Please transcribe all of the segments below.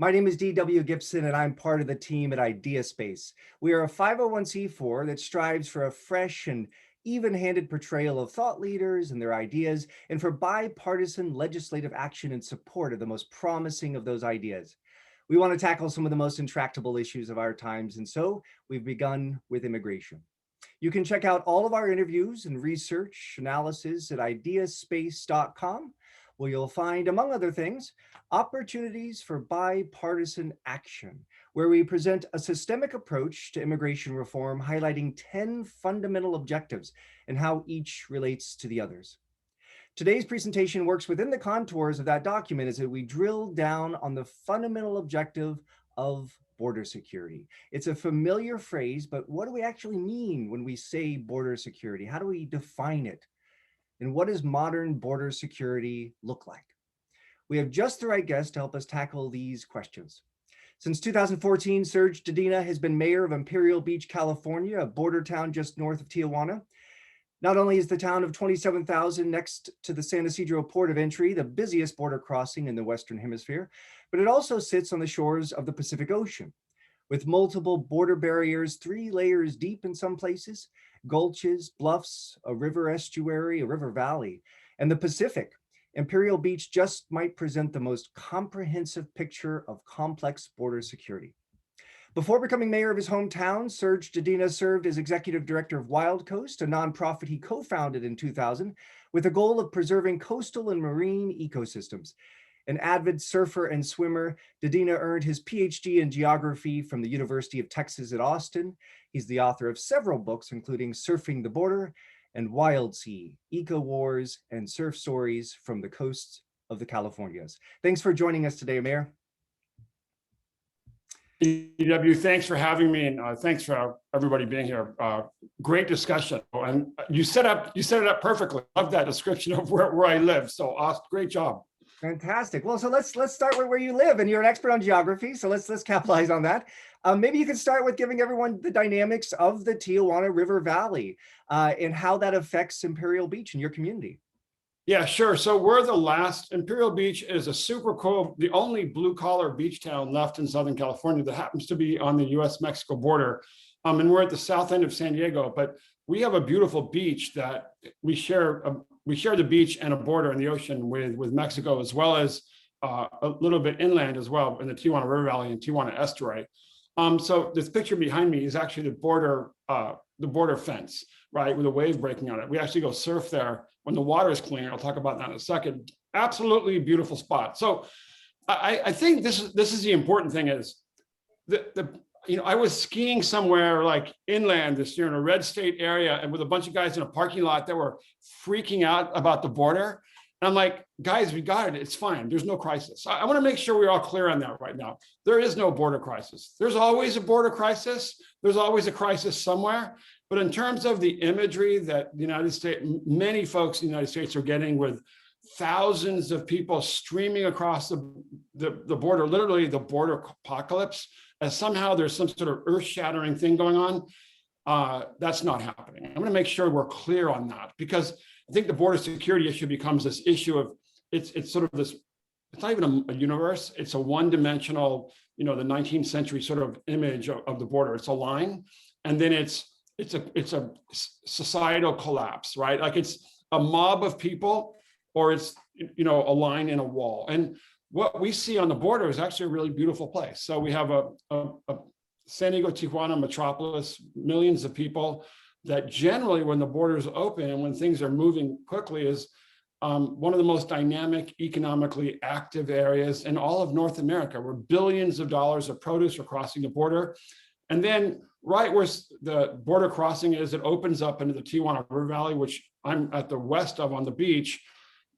My name is D.W. Gibson, and I'm part of the team at Ideaspace. We are a 501c4 that strives for a fresh and even-handed portrayal of thought leaders and their ideas, and for bipartisan legislative action in support of the most promising of those ideas. We want to tackle some of the most intractable issues of our times, and so we've begun with immigration. You can check out all of our interviews and research analysis at ideaspace.com, where you'll find, among other things, opportunities for bipartisan action, where we present a systemic approach to immigration reform, highlighting 10 fundamental objectives and how each relates to the others. Today's presentation works within the contours of that document as we drill down on the fundamental objective of border security. It's a familiar phrase, but what do we actually mean when we say border security? How do we define it? And what does modern border security look like? We have just the right guest to help us tackle these questions. Since 2014, Serge Dedina has been mayor of Imperial Beach, California, a border town just north of Tijuana. Not only is the town of 27,000 next to the San Ysidro port of entry, the busiest border crossing in the Western Hemisphere, but it also sits on the shores of the Pacific Ocean, with multiple border barriers 3 layers deep in some places, gulches, bluffs, a river estuary, a river valley, and the Pacific. Imperial Beach just might present the most comprehensive picture of complex border security. Before becoming mayor of his hometown, Serge Dedina served as executive director of Wild Coast, a nonprofit he co-founded in 2000 with the goal of preserving coastal and marine ecosystems. An avid surfer and swimmer, Dedina earned his PhD in geography from the University of Texas at Austin. He's the author of several books, including Surfing the Border and Wild Sea, Eco Wars and Surf Stories from the Coasts of the Californias. Thanks for joining us today, Mayor. EW, thanks for having me, and thanks for everybody being here. Great discussion, and you set it up perfectly. Love that description of where I live. So awesome, great job. Fantastic. Well, so let's start with where you live, and you're an expert on geography, so let's capitalize on that. Maybe you could start with giving everyone the dynamics of the Tijuana River Valley and how that affects Imperial Beach and your community. Yeah, sure. So we're the last. Imperial Beach is a super cool, the only blue collar beach town left in Southern California that happens to be on the US-Mexico border. And we're at the south end of San Diego, but we have a beautiful beach that we share the beach and a border in the ocean with Mexico, as well as a little bit inland as well in the Tijuana River Valley and Tijuana Estuary. So this picture behind me is actually the border fence, right, with a wave breaking on it. We actually go surf there when the water is clean. I'll talk about that in a second. Absolutely beautiful spot. So I think this is the important thing is I was skiing somewhere like inland this year in a red state area and with a bunch of guys in a parking lot that were freaking out about the border. And I'm like, guys, we got it. It's fine. There's no crisis. I want to make sure we're all clear on that right now. There is no border crisis. There's always a border crisis. There's always a crisis somewhere. But in terms of the imagery that the United States, many folks in the United States are getting with thousands of people streaming across the border, literally the border apocalypse, as somehow there's some sort of earth-shattering thing going on, that's not happening. I'm going to make sure we're clear on that, because I think the border security issue becomes this issue of it's sort of this. It's not even a universe. It's a one-dimensional, the 19th century sort of image of the border. It's a line, and then it's a societal collapse, right? Like it's a mob of people, or it's a line in a wall. And what we see on the border is actually a really beautiful place. So we have a San Diego, Tijuana metropolis, millions of people that generally when the borders open and when things are moving quickly is one of the most dynamic, economically active areas in all of North America, where billions of dollars of produce are crossing the border. And then right where the border crossing is, it opens up into the Tijuana River Valley, which I'm at the west of on the beach.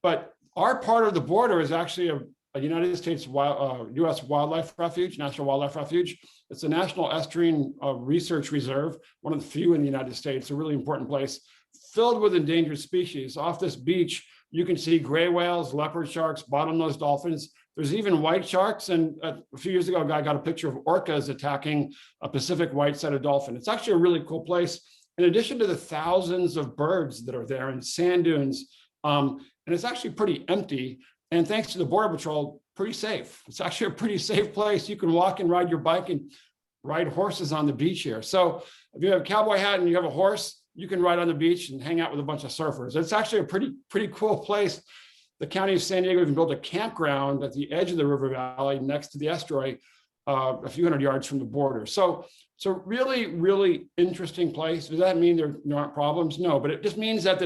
But our part of the border is actually a United States U.S. wildlife refuge, National Wildlife Refuge. It's a National Estuarine Research Reserve, one of the few in the United States, a really important place, filled with endangered species. Off this beach, you can see gray whales, leopard sharks, bottlenose dolphins. There's even white sharks. And a few years ago, a guy got a picture of orcas attacking a Pacific white-sided dolphin. It's actually a really cool place. In addition to the thousands of birds that are there and sand dunes, and it's actually pretty empty. And thanks to the Border Patrol, pretty safe. It's actually a pretty safe place. You can walk and ride your bike and ride horses on the beach here. So if you have a cowboy hat and you have a horse, you can ride on the beach and hang out with a bunch of surfers. It's actually a pretty cool place. The county of San Diego even built a campground at the edge of the river valley next to the estuary, a few hundred yards from the border. So really, really interesting place. Does that mean there aren't problems? No, but it just means that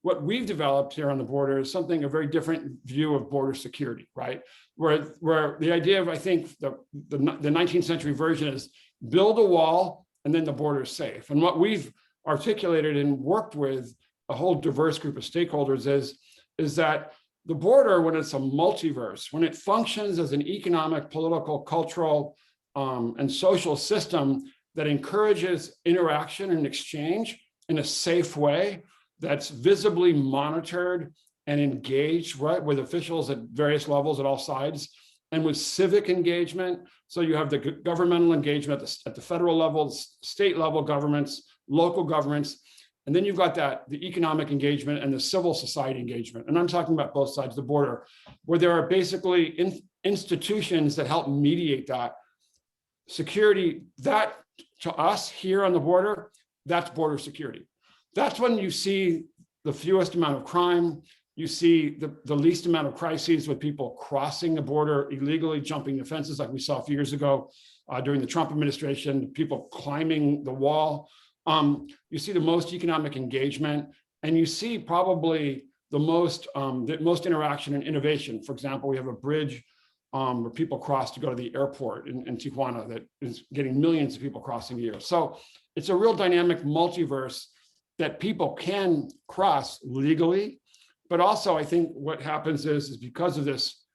what we've developed here on the border is a very different view of border security, right? Where the idea of, I think, the 19th century version is build a wall and then the border is safe. And what we've articulated and worked with a whole diverse group of stakeholders is that the border, when it's a multiverse, when it functions as an economic, political, cultural, and social system that encourages interaction and exchange in a safe way, that's visibly monitored and engaged, right, with officials at various levels at all sides, and with civic engagement. So you have the governmental engagement at the federal level, state level governments, local governments, and then you've got the economic engagement and the civil society engagement. And I'm talking about both sides of the border, where there are basically institutions that help mediate that security. That, to us here on the border, that's border security. That's when you see the fewest amount of crime. You see the least amount of crises with people crossing the border illegally, jumping the fences like we saw a few years ago during the Trump administration, people climbing the wall. You see the most economic engagement, and you see probably the most interaction and innovation. For example, we have a bridge where people cross to go to the airport in Tijuana that is getting millions of people crossing a year. So it's a real dynamic multiverse that people can cross legally, but also I think what happens is because of this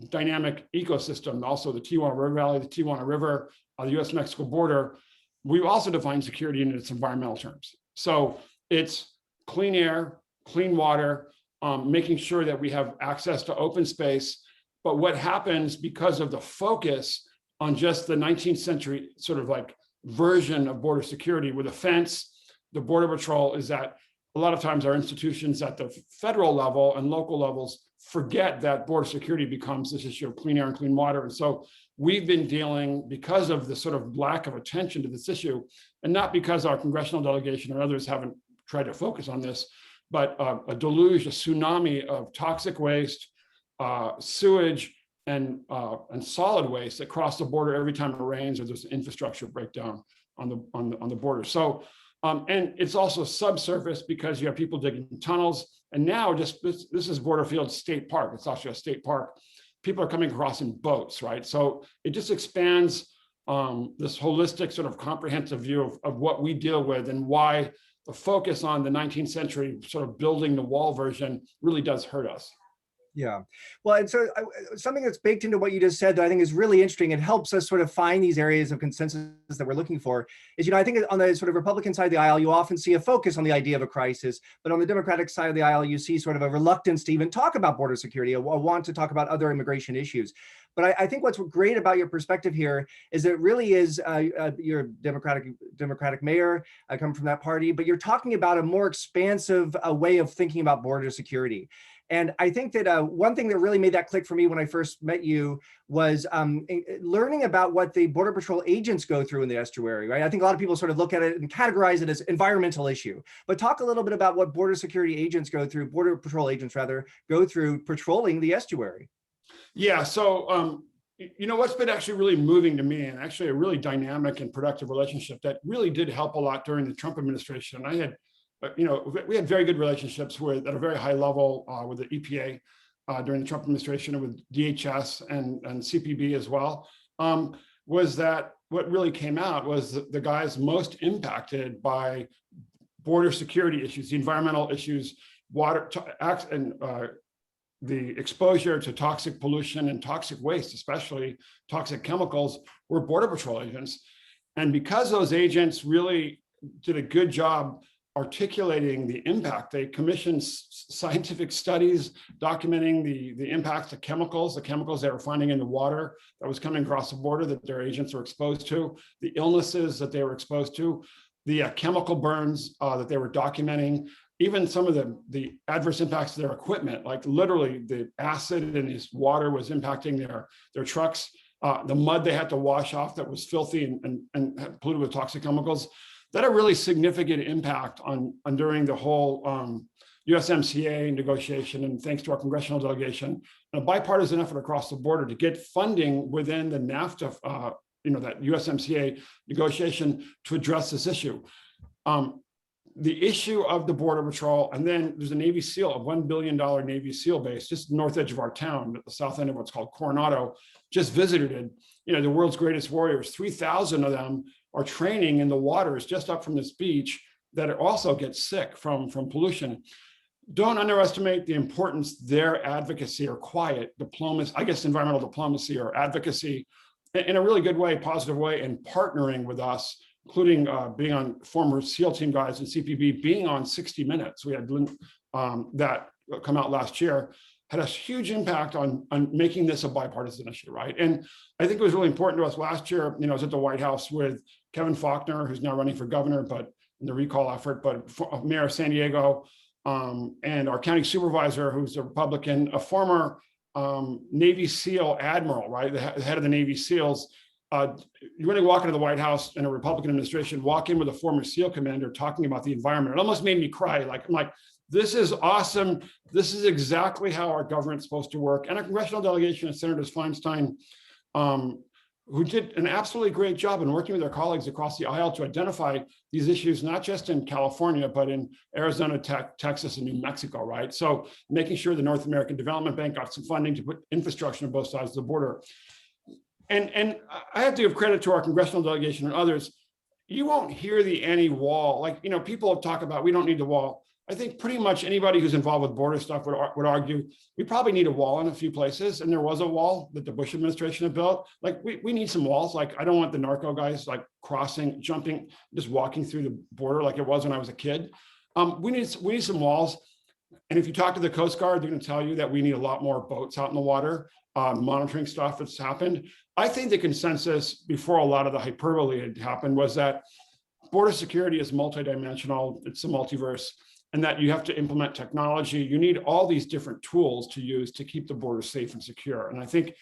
dynamic ecosystem, also the Tijuana River Valley, the Tijuana River, the U.S.-Mexico border, we also define security in its environmental terms. So it's clean air, clean water, making sure that we have access to open space. But what happens because of the focus on just the 19th century sort of like version of border security with a fence, the Border Patrol, is that a lot of times our institutions at the federal level and local levels forget that border security becomes this issue of clean air and clean water. And so we've been dealing, because of the sort of lack of attention to this issue, and not because our congressional delegation or others haven't tried to focus on this, but a deluge, a tsunami of toxic waste, sewage, and solid waste that cross the border every time it rains or there's an infrastructure breakdown on the border. So, and it's also subsurface because you have people digging tunnels. And now this is Borderfield State Park. It's actually a state park. People are coming across in boats, right? So it just expands this holistic sort of comprehensive view of what we deal with and why the focus on the 19th century sort of building the wall version really does hurt us. Yeah. Well, and so something that's baked into what you just said that I think is really interesting, it helps us sort of find these areas of consensus that we're looking for, is, I think on the sort of Republican side of the aisle, you often see a focus on the idea of a crisis, but on the Democratic side of the aisle, you see sort of a reluctance to even talk about border security, a want to talk about other immigration issues. But I think what's great about your perspective here is that it really is, you're a Democratic mayor, I come from that party, but you're talking about a more expansive way of thinking about border security. And I think that one thing that really made that click for me when I first met you was learning about what the Border Patrol agents go through in the estuary, right? I think a lot of people sort of look at it and categorize it as environmental issue, but talk a little bit about what border security agents go through, Border Patrol agents rather, go through patrolling the estuary. Yeah, so what's been actually really moving to me, and actually a really dynamic and productive relationship that really did help a lot during the Trump administration. I had we had very good relationships at a very high level with the EPA during the Trump administration, and with DHS and CPB as well, was that what really came out was the guys most impacted by border security issues, the environmental issues, water, and the exposure to toxic pollution and toxic waste, especially toxic chemicals, were Border Patrol agents. And because those agents really did a good job articulating the impact, they commissioned scientific studies documenting the impacts of chemicals, the chemicals they were finding in the water that was coming across the border that their agents were exposed to, the illnesses that they were exposed to, the chemical burns that they were documenting, even some of the adverse impacts to their equipment, like literally the acid in this water was impacting their trucks. The mud they had to wash off that was filthy and polluted with toxic chemicals, that had a really significant impact on during the whole USMCA negotiation, and thanks to our congressional delegation, a bipartisan effort across the border to get funding within the NAFTA, that USMCA negotiation to address this issue. The issue of the Border Patrol, and then there's a Navy SEAL, a $1 billion Navy SEAL base just north edge of our town, at the south end of what's called Coronado, just visited it. The world's greatest warriors, 3,000 of them are training in the waters just up from this beach that also get sick from pollution. Don't underestimate the importance their advocacy or quiet diplomacy, I guess environmental diplomacy or advocacy, in a really good way, positive way, and partnering with us, including being on former SEAL team guys and CPB, being on 60 Minutes. We had that come out last year, had a huge impact on making this a bipartisan issue, right? And I think it was really important to us last year. I was at the White House with Kevin Faulconer, who's now running for governor, but in the recall effort, but Mayor of San Diego, and our county supervisor, who's a Republican, a former Navy SEAL admiral, right? The head of the Navy SEALs. You want to walk into the White House in a Republican administration, walk in with a former SEAL commander talking about the environment. It almost made me cry. I'm like, this is awesome. This is exactly how our government's supposed to work. And a congressional delegation of Senators Feinstein, who did an absolutely great job in working with their colleagues across the aisle to identify these issues, not just in California, but in Arizona, Texas, and New Mexico, right? So making sure the North American Development Bank got some funding to put infrastructure on both sides of the border. And I have to give credit to our congressional delegation and others. You won't hear the anti-wall, people talk about, we don't need the wall. I think pretty much anybody who's involved with border stuff would argue we probably need a wall in a few places. And there was a wall that the Bush administration had built. We need some walls. I don't want the narco guys crossing, jumping, just walking through the border like it was when I was a kid. We need some walls. And if you talk to the Coast Guard, they're going to tell you that we need a lot more boats out in the water, monitoring stuff that's happened. I think the consensus before a lot of the hyperbole had happened was that border security is multidimensional. It's a multiverse. And that you have to implement technology. You need all these different tools to use to keep the border safe and secure. And I think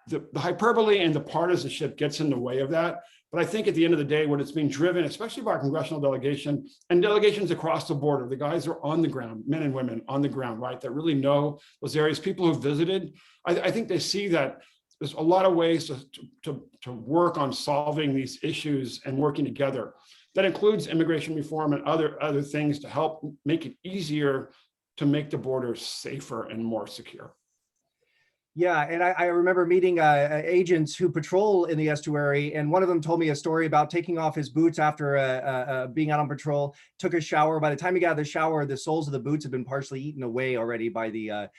the hyperbole and the partisanship gets in the way of that. But I think at the end of the day, when it's being driven, especially by our congressional delegation and delegations across the border, the guys are on the ground, men and women on the ground, right, that really know those areas, people who visited, I think they see that there's a lot of ways to work on solving these issues and working together. That includes immigration reform and other things to help make it easier to make the border safer and more secure. Yeah, and I remember meeting agents who patrol in the estuary, and one of them told me a story about taking off his boots after being out on patrol, took a shower. By the time he got out of the shower, the soles of the boots had been partially eaten away already by the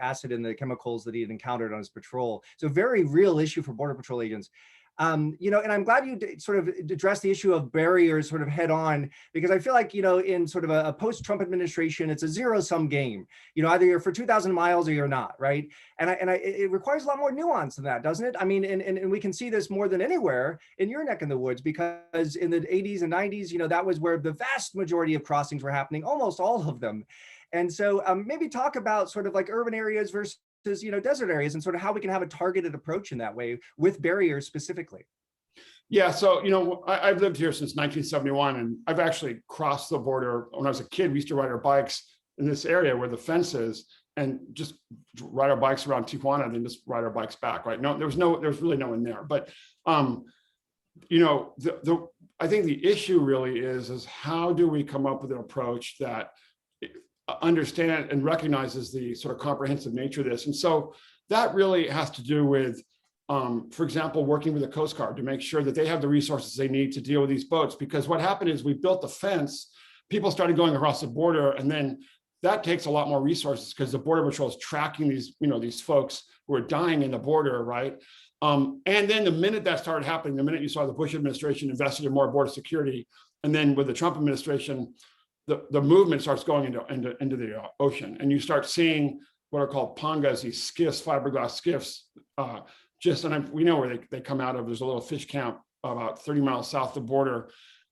acid and the chemicals that he had encountered on his patrol. So very real issue for Border Patrol agents. And I'm glad you sort of addressed the issue of barriers sort of head on, because I feel like, in sort of a post-Trump administration, it's a zero-sum game. Either you're for 2,000 miles or you're not, right? And it requires a lot more nuance than that, doesn't it? I mean, and we can see this more than anywhere in your neck in the woods, because in the 80s and 90s, that was where the vast majority of crossings were happening, almost all of them. And so maybe talk about sort of like urban areas versus desert areas, and sort of how we can have a targeted approach in that way with barriers specifically. Yeah, so, I've lived here since 1971, and I've actually crossed the border. When I was a kid, we used to ride our bikes in this area where the fence is, and just ride our bikes around Tijuana and then just ride our bikes back, right? No, there was really no one there. But, I think the issue really is how do we come up with an approach that understand and recognizes the sort of comprehensive nature of this. And so that really has to do with, for example, working with the Coast Guard to make sure that they have the resources they need to deal with these boats. Because what happened is we built the fence, people started going across the border, and then that takes a lot more resources because the Border Patrol is tracking these, these folks who are dying in the border, right? And then the minute that started happening, the minute you saw the Bush administration invested in more border security, and then with the Trump administration, the movement starts going into the ocean, and you start seeing what are called pangas, these skiffs, fiberglass skiffs. We know where they come out of. There's a little fish camp about 30 miles south of the border,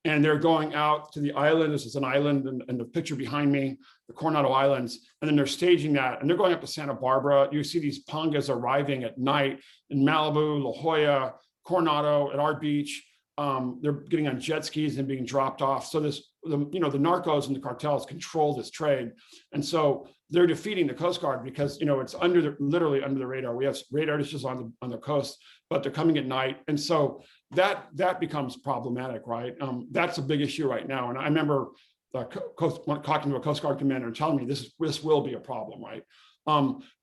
and they're going out to the island. This is an island and the picture behind me, the Coronado Islands, and then they're staging that, and they're going up to Santa Barbara. You see these pangas arriving at night in Malibu, La Jolla, Coronado, at our beach. They're getting on jet skis and being dropped off. So the narcos and the cartels control this trade, and so they're defeating the Coast Guard because it's literally under the radar. We have radar dishes on the coast, but they're coming at night, and so that becomes problematic, right? That's a big issue right now. And I remember talking to a Coast Guard commander and telling me this will be a problem, right?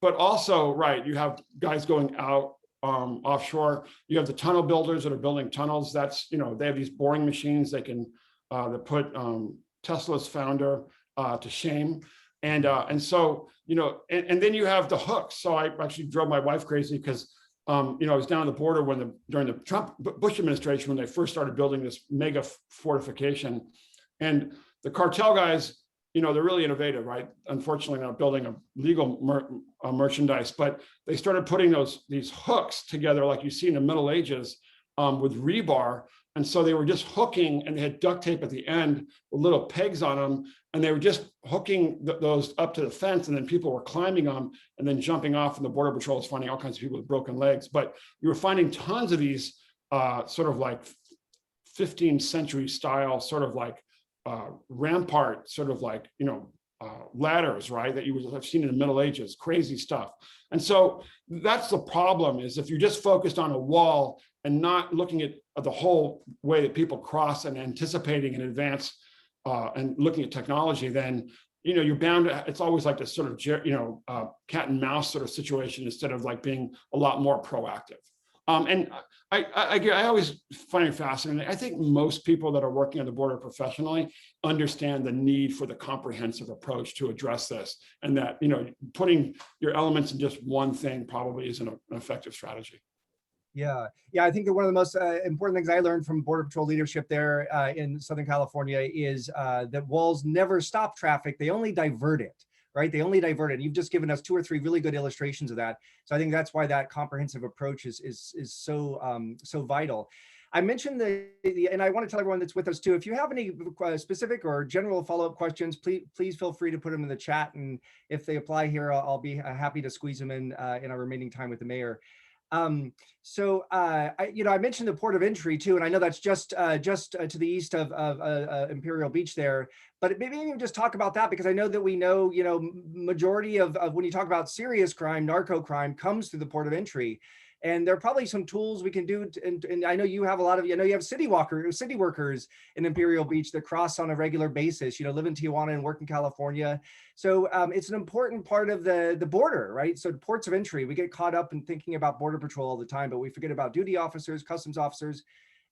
But also, right, you have guys going out offshore. You have the tunnel builders that are building tunnels. That's, they have these boring machines that put Tesla's founder to shame. And so, and then you have the hooks. So I actually drove my wife crazy because I was down on the border during the Bush administration, when they first started building this mega fortification, and the cartel guys, they're really innovative, right? Unfortunately, not building a legal merchandise, but they started putting these hooks together, like you see in the Middle Ages, with rebar. And so they were just hooking, and they had duct tape at the end with little pegs on them, and they were just hooking those up to the fence, and then people were climbing them and then jumping off, and the Border Patrol was finding all kinds of people with broken legs. But you were finding tons of these sort of like 15th century style, sort of like rampart, sort of like, ladders, right, that you would have seen in the Middle Ages, crazy stuff. And so that's the problem, is if you're just focused on a wall and not looking at the whole way that people cross and anticipating in advance and looking at technology, then you're bound to, it's always like this sort of cat and mouse sort of situation, instead of like being a lot more proactive. And I always find it fascinating. I think most people that are working on the border professionally understand the need for the comprehensive approach to address this, and that putting your elements in just one thing probably isn't an effective strategy. Yeah, I think that one of the most important things I learned from Border Patrol leadership there in Southern California is that walls never stop traffic; they only divert it. Right? They only divert it. You've just given us 2 or 3 really good illustrations of that. So I think that's why that comprehensive approach is so vital. I mentioned and I want to tell everyone that's with us too, if you have any specific or general follow-up questions, please feel free to put them in the chat. And if they apply here, I'll be happy to squeeze them in our remaining time with the mayor. I mentioned the port of entry too, and I know that's just to the east of Imperial Beach there. But maybe even just talk about that, because I know that we know, majority of when you talk about serious crime, narco crime comes through the port of entry. And there are probably some tools we can do. And I know you have a lot of, you have city workers in Imperial Beach that cross on a regular basis, live in Tijuana and work in California. So it's an important part of the border, right? So ports of entry, we get caught up in thinking about Border Patrol all the time, but we forget about duty officers, customs officers,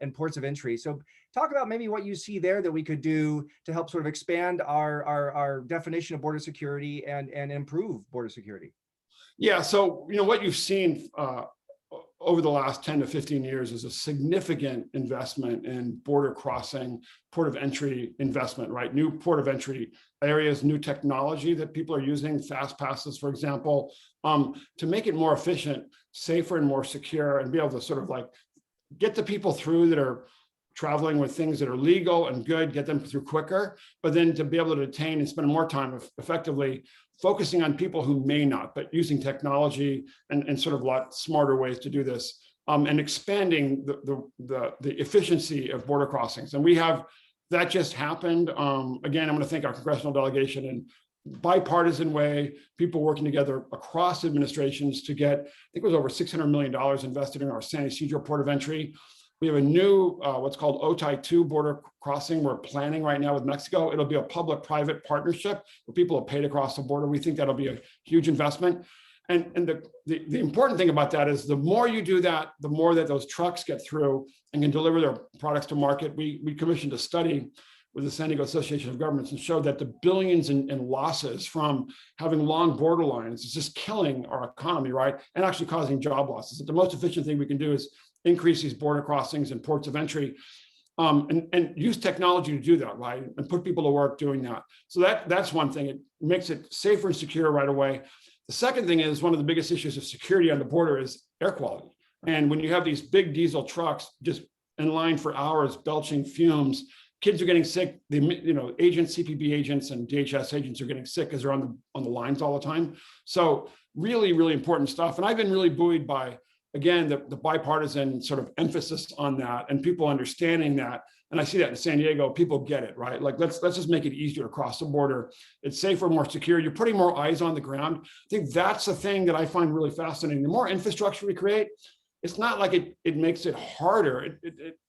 and ports of entry. So talk about maybe what you see there that we could do to help sort of expand our definition of border security and improve border security. Yeah, so what you've seen over the last 10 to 15 years is a significant investment in border crossing, port of entry investment, right? New port of entry areas, new technology that people are using, fast passes, for example, to make it more efficient, safer, and more secure, and be able to sort of like get the people through that are traveling with things that are legal and good, get them through quicker, but then to be able to detain and spend more time effectively focusing on people who may not, but using technology and sort of a lot smarter ways to do this, and expanding the efficiency of border crossings. And we have, that just happened. Again, I'm going to thank our congressional delegation in bipartisan way, people working together across administrations to get, I think it was over $600 million invested in our San Ysidro port of entry. We have a new, what's called OTI 2 border crossing we're planning right now with Mexico. It'll be a public-private partnership where people are paid across the border. We think that'll be a huge investment. And the important thing about that is the more you do that, the more that those trucks get through and can deliver their products to market. We commissioned a study with the San Diego Association of Governments and showed that the billions in losses from having long border lines is just killing our economy, right? And actually causing job losses. That the most efficient thing we can do is increase these border crossings and ports of entry, and use technology to do that, right? And put people to work doing that. So that's one thing. It makes it safer and secure right away. The second thing is, one of the biggest issues of security on the border is air quality. And when you have these big diesel trucks just in line for hours, belching fumes, kids are getting sick. The agents, CPB agents, and DHS agents are getting sick because they're on the lines all the time. So really, really important stuff. And I've been really buoyed by, again, the bipartisan sort of emphasis on that and people understanding that. And I see that in San Diego, people get it, right? Like, let's just make it easier to cross the border. It's safer, more secure. You're putting more eyes on the ground. I think that's the thing that I find really fascinating. The more infrastructure we create, it's not like it makes it harder.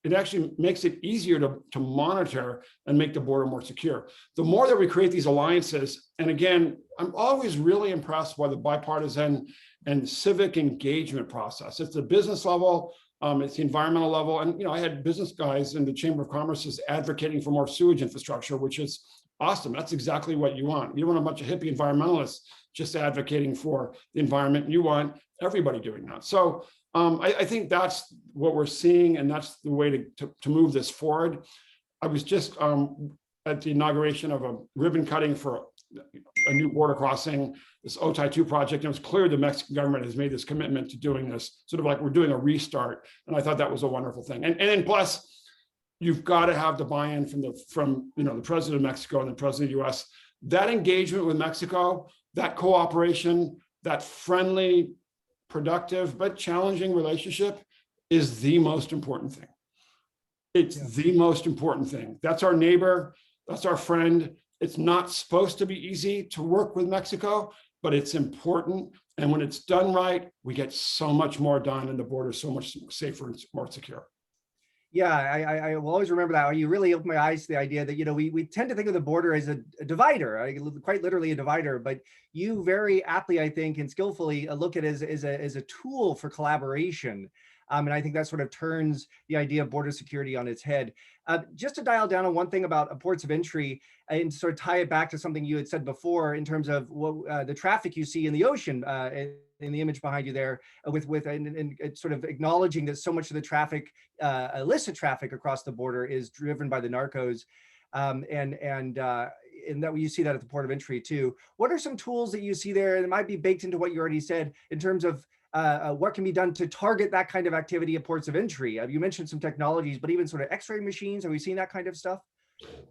It actually makes it easier to monitor and make the border more secure. The more that we create these alliances, and again, I'm always really impressed by the bipartisan and civic engagement process. It's the business level, it's the environmental level. And I had business guys in the Chamber of Commerce advocating for more sewage infrastructure, which is awesome. That's exactly what you want. You don't want a bunch of hippie environmentalists just advocating for the environment. You want everybody doing that. So I think that's what we're seeing, and that's the way to move this forward. I was just at the inauguration of a ribbon cutting for a new border crossing, this OTI 2 project, and it was clear the Mexican government has made this commitment to doing this, sort of like we're doing a restart. And I thought that was a wonderful thing. And then plus, you've got to have the buy-in from the president of Mexico and the president of the US. That engagement with Mexico, that cooperation, that friendly, productive but challenging relationship is the most important thing. It's the most important thing. That's our neighbor, that's our friend. It's not supposed to be easy to work with Mexico, but it's important. And when it's done right, we get so much more done, and the border is so much safer and more secure. Yeah, I will always remember that. You really opened my eyes to the idea that, we tend to think of the border as a divider, quite literally a divider, but you very aptly, I think, and skillfully look at it as a tool for collaboration. And I think that sort of turns the idea of border security on its head. Just to dial down on one thing about ports of entry and sort of tie it back to something you had said before in terms of what the traffic you see in the ocean, in the image behind you there, and sort of acknowledging that so much of the traffic, illicit traffic across the border, is driven by the narcos, and that you see that at the port of entry too. What are some tools that you see there that might be baked into what you already said in terms of what can be done to target that kind of activity at ports of entry? You mentioned some technologies, but even sort of X-ray machines. Have we seen that kind of stuff?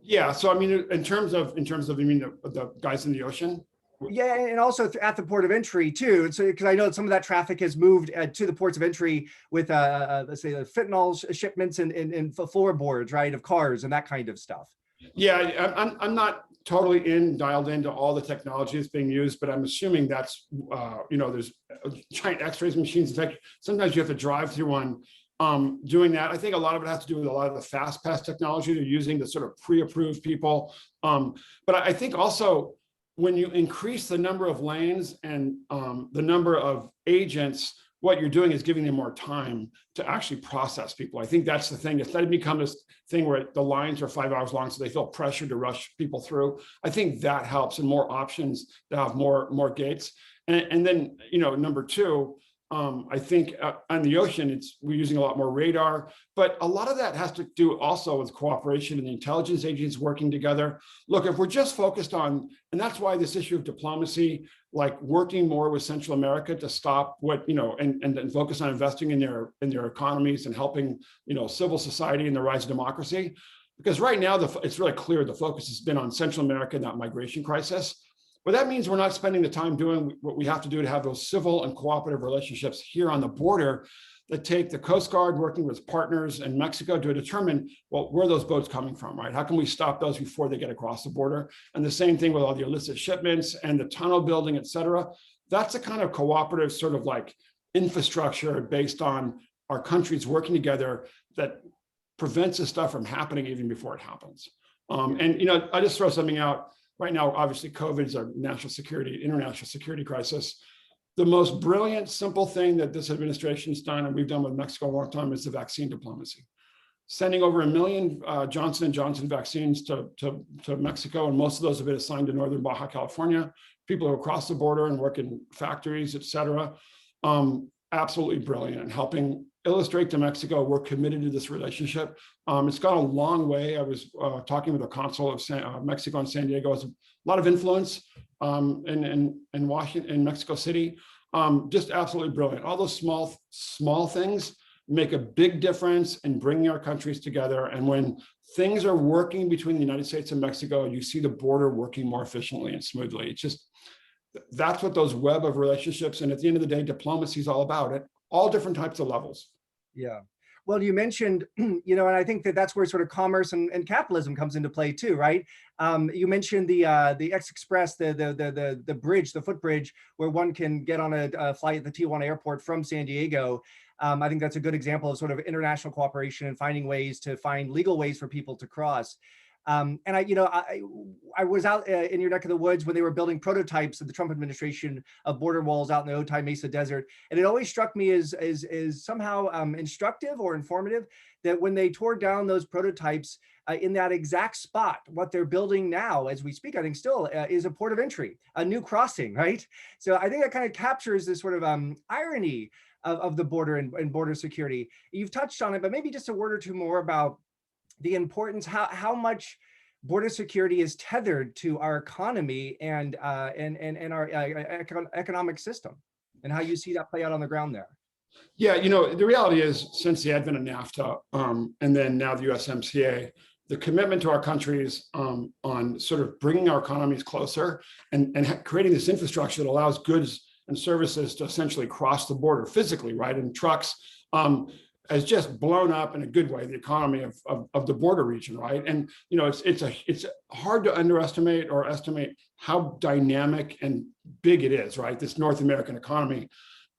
Yeah. So I mean, in terms of you mean the guys in the ocean? Yeah, and also at the port of entry too. So because I know some of that traffic has moved to the ports of entry with let's say the fentanyl shipments and floorboards, right, of cars and that kind of stuff. Yeah, I'm not totally dialed into all the technology that's being used, but I'm assuming that's there's giant X-rays machines. In fact, sometimes you have to drive through one doing that. I think a lot of it has to do with a lot of the fast pass technology they're using to sort of pre-approve people. But I think also, when you increase the number of lanes and the number of agents, what you're doing is giving them more time to actually process people. I think that's the thing. It's let it become this thing where the lines are 5 hours long, so they feel pressure to rush people through. I think that helps, and more options to have more gates. And then, number two, I think on the ocean, we're using a lot more radar, but a lot of that has to do also with cooperation and the intelligence agents working together. Look, if we're just focused on, and that's why this issue of diplomacy, like working more with Central America to stop and focus on investing in their economies and helping, civil society and the rise of democracy. Because right now, it's really clear the focus has been on Central America and that migration crisis. But that means we're not spending the time doing what we have to do to have those civil and cooperative relationships here on the border that take the Coast Guard working with partners in Mexico to determine, well, where are those boats coming from, right? How can we stop those before they get across the border? And the same thing with all the illicit shipments and the tunnel building, et cetera. That's a kind of cooperative sort of like infrastructure based on our countries working together that prevents this stuff from happening even before it happens. I just throw something out. Right now, obviously, COVID is our international security crisis. The most brilliant, simple thing that this administration's done, and we've done with Mexico a long time, is the vaccine diplomacy. Sending over 1 million Johnson & Johnson vaccines to Mexico, and most of those have been assigned to northern Baja California. People who cross the border and work in factories, et cetera. Absolutely brilliant, and helping illustrate to Mexico we're committed to this relationship. It's gone a long way. I was talking with the consul of Mexico in San Diego. Has a lot of influence in Washington, in Mexico City. Just absolutely brilliant. All those small things make a big difference in bringing our countries together. And when things are working between the United States and Mexico, you see the border working more efficiently and smoothly. It's just, that's what those web of relationships, and at the end of the day, diplomacy is all about, at all different types of levels. Yeah. Well, you mentioned, you know, and I think that that's where sort of commerce and capitalism comes into play too, right? You mentioned the X-Express, the bridge, the footbridge, where one can get on a flight at the Tijuana airport from San Diego. I think that's a good example of sort of international cooperation and finding ways to find legal ways for people to cross. And I was out in your neck of the woods when they were building prototypes of the Trump administration of border walls out in the Otay Mesa Desert. And it always struck me as somehow instructive or informative that when they tore down those prototypes in that exact spot, what they're building now as we speak, I think still is a port of entry, a new crossing, right? So I think that kind of captures this sort of irony of the border and border security. You've touched on it, but maybe just a word or two more about the importance, how much border security is tethered to our economy and our economic system, and how you see that play out on the ground there. Yeah, you know, the reality is, since the advent of NAFTA and then now the USMCA, the commitment to our countries on sort of bringing our economies closer and creating this infrastructure that allows goods and services to essentially cross the border physically, right, in trucks, has just blown up in a good way the economy of the border region, right? And you know, it's hard to underestimate or estimate how dynamic and big it is, right? This North American economy.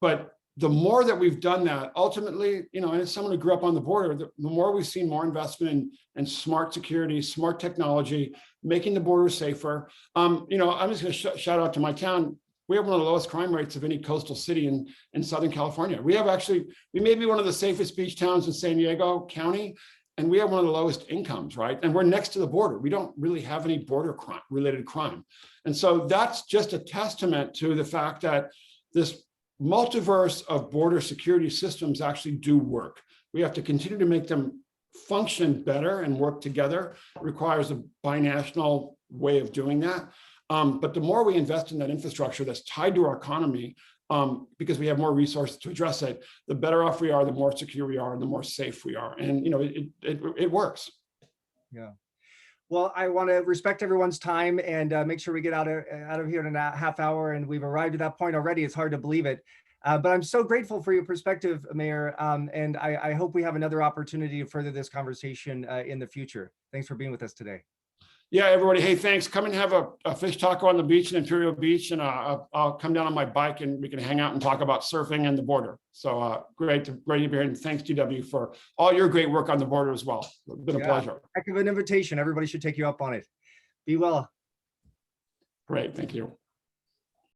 But the more that we've done that, ultimately, you know, and as someone who grew up on the border, the more we've seen more investment in smart security, smart technology, making the border safer. You know, I'm just going to shout out to my town. We have one of the lowest crime rates of any coastal city in Southern California. We may be one of the safest beach towns in San Diego County, and we have one of the lowest incomes, right? And we're next to the border. We don't really have any border crime related crime. And so that's just a testament to the fact that this multiverse of border security systems actually do work. We have to continue to make them function better and work together. It requires a binational way of doing that. But the more we invest in that infrastructure that's tied to our economy, because we have more resources to address it, the better off we are, the more secure we are, and the more safe we are. And you know, it works. Yeah. Well, I want to respect everyone's time and make sure we get out of here in a half hour. And we've arrived at that point already. It's hard to believe it. But I'm so grateful for your perspective, Mayor. And I hope we have another opportunity to further this conversation in the future. Thanks for being with us today. Yeah, everybody. Hey, thanks. Come and have a fish taco on the beach in Imperial Beach, and I'll come down on my bike and we can hang out and talk about surfing and the border. So great to be here. And thanks, GW, for all your great work on the border as well. It's been a pleasure. Heck of an invitation. Everybody should take you up on it. Be well. Great. Thank you.